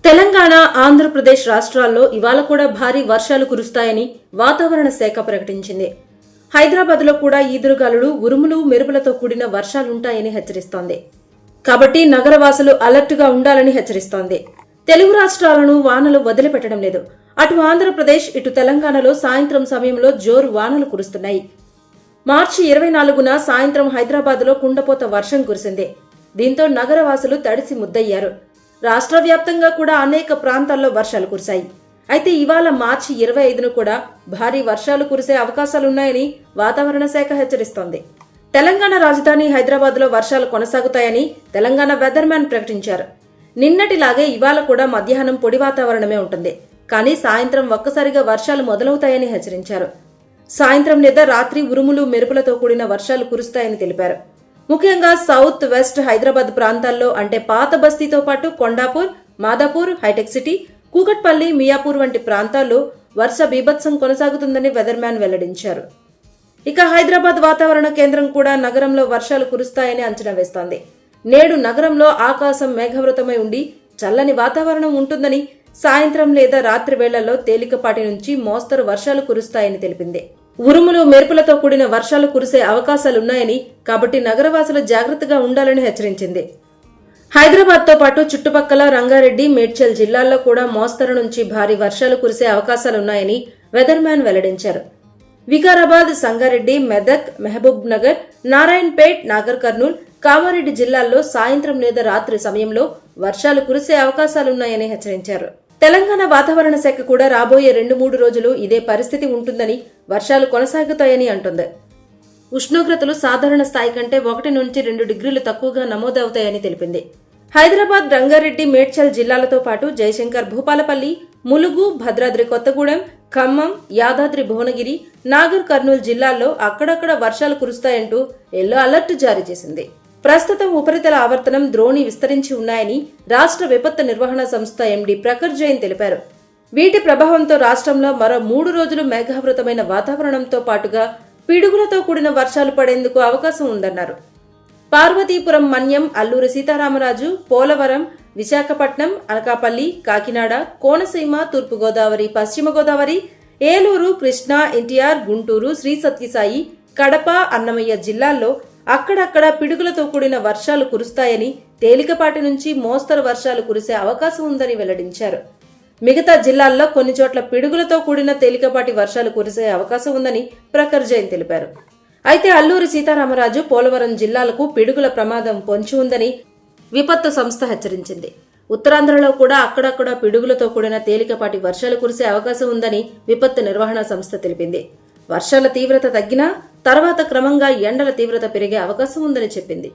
తెలంగాణ, ఆంధ్రప్రదేశ్ రాష్ట్రాల్లో ఇవాళ కూడా భారీ వర్షాలు కురుస్తాయని వాతావరణ శాఖ ప్రకటించింది. హైదరాబాద్లో కూడా ఈదురుగాలులు, ఉరుములు, మెరుపులతో కూడిన వర్షాలుంటాయని హెచ్చరిస్తోంది. కాబట్టి నగరవాసులు అలర్ట్గా ఉండాలని హెచ్చరిస్తోంది. తెలుగు రాష్ట్రాలను వానలు వదిలిపెట్టడం లేదు. అటు ఆంధ్రప్రదేశ్, ఇటు తెలంగాణలో సాయంత్రం సమయంలో జోరు వానలు కురుస్తున్నాయి. మార్చి 24న సాయంత్రం హైదరాబాద్లో కుండపోత వర్షం కురిసింది. దీంతో నగరవాసులు తడిసి ముద్దయ్యారు. రాష్ట్ర వ్యాప్తంగా కూడా అనేక ప్రాంతాల్లో వర్షాలు కురిశాయి. అయితే ఇవాళ మార్చి 25ను కూడా భారీ వర్షాలు కురిసే అవకాశాలున్నాయని వాతావరణ శాఖ హెచ్చరిస్తోంది. తెలంగాణ రాజధాని హైదరాబాద్లో వర్షాలు కొనసాగుతాయని తెలంగాణ వెదర్ మ్యాన్ ప్రకటించారు. నిన్నటిలాగే ఇవాళ కూడా మధ్యాహ్నం పొడి వాతావరణమే ఉంటుంది. కానీ సాయంత్రం ఒక్కసారిగా వర్షాలు మొదలవుతాయని హెచ్చరించారు. సాయంత్రం లేదా రాత్రి ఉరుములు, మెరుపులతో కూడిన వర్షాలు కురుస్తాయని తెలిపారు. ముఖ్యంగా సౌత్ వెస్ట్ హైదరాబాద్ ప్రాంతాల్లో అంటే పాత బస్తీతో పాటు కొండాపూర్, మాదాపూర్, హైటెక్ సిటీ, కూకట్పల్లి, మియాపూర్ వంటి ప్రాంతాల్లో వర్ష బీభత్సం కొనసాగుతుందని వెదర్ మ్యాన్ వెల్లడించారు. ఇక హైదరాబాద్ వాతావరణ కేంద్రం కూడా నగరంలో వర్షాలు కురుస్తాయని అంచనా వేస్తోంది. నేడు నగరంలో ఆకాశం మేఘావృతమై ఉండి చల్లని వాతావరణం ఉంటుందని, సాయంత్రం లేదా రాత్రి వేళల్లో తేలికపాటి నుంచి మోస్తరు వర్షాలు కురుస్తాయని తెలిపింది. ఉరుములు, మెరుపులతో కూడిన వర్షాలు కురిసే అవకాశాలున్నాయని, కాబట్టి నగరవాసులు జాగ్రత్తగా ఉండాలని హెచ్చరించింది. హైదరాబాద్తో పాటు చుట్టుపక్కల రంగారెడ్డి, మేడ్చల్ జిల్లాల్లో కూడా మోస్తరు నుంచి భారీ వర్షాలు కురిసే అవకాశాలున్నాయని వెదర్ మ్యాన్ వెల్లడించారు. వికారాబాద్, సంగారెడ్డి, మెదక్, మహబూబ్ నగర్, నారాయణపేట్, నాగర్ కర్నూల్, కామారెడ్డి జిల్లాల్లో సాయంత్రం లేదా రాత్రి సమయంలో వర్షాలు కురిసే అవకాశాలున్నాయని హెచ్చరించారు. తెలంగాణ వాతావరణ శాఖ కూడా రాబోయే 2-3 రోజులు ఇదే పరిస్థితి ఉంటుందని, వర్షాలు కొనసాగుతాయని అంటుంది. ఉష్ణోగ్రతలు సాధారణ స్థాయి కంటే 1 నుంచి 2 డిగ్రీలు తక్కువగా నమోదవుతాయని తెలిపింది. హైదరాబాద్, రంగారెడ్డి, మేడ్చల్ జిల్లాలతో పాటు జయశంకర్, భూపాలపల్లి, ములుగు, భద్రాద్రి కొత్తగూడెం, ఖమ్మం, యాదాద్రి భువనగిరి, నాగర్ కర్నూల్ జిల్లాల్లో అక్కడక్కడ వర్షాలు కురుస్తాయంటూ ఎల్లో అలర్ట్ జారీ చేసింది. ప్రస్తుతం ఉపరితల ఆవర్తనం, ద్రోణి విస్తరించి ఉన్నాయని రాష్ట్ర విపత్తు నిర్వహణ సంస్థ ఎండీ ప్రఖర్ జైన్ తెలిపారు. వీటి ప్రభావంతో రాష్ట్రంలో మరో 3 రోజులు మేఘావృతమైన వాతావరణంతో పాటుగా పిడుగులతో కూడిన వర్షాలు పడేందుకు అవకాశం ఉందన్నారు. పార్వతీపురం, మన్యం, అల్లూరి సీతారామరాజు, పోలవరం, విశాఖపట్నం, అనకాపల్లి, కాకినాడ, కోనసీమ, తూర్పుగోదావరి, పశ్చిమ గోదావరి, ఏలూరు, కృష్ణా, ఎన్టీఆర్, గుంటూరు, శ్రీ సత్యసాయి, కడప, అన్నమయ్య జిల్లాల్లో అక్కడక్కడ పిడుగులతో కూడిన వర్షాలు కురుస్తాయని, తేలికపాటి నుంచి మోస్తరు వర్షాలు కురిసే అవకాశం ఉందని వెల్లడించారు. మిగతా జిల్లాల్లో కొన్ని చోట్ల పిడుగులతో కూడిన తేలికపాటి వర్షాలు కురిసే అవకాశం ఉందని ప్రఖర్ జైన్ తెలిపారు. అయితే అల్లూరి సీతారామరాజు, పోలవరం జిల్లాలకు పిడుగుల ప్రమాదం పొంచి ఉందని విపత్తు సంస్థ హెచ్చరించింది. ఉత్తరాంధ్రలో కూడా అక్కడక్కడ పిడుగులతో కూడిన తేలికపాటి వర్షాలు కురిసే అవకాశం ఉందని విపత్తు నిర్వహణ సంస్థ తెలిపింది. వర్షాల తీవ్రత తగ్గినా తర్వాత క్రమంగా ఎండల తీవ్రత పెరిగే అవకాశం ఉందని చెప్పింది.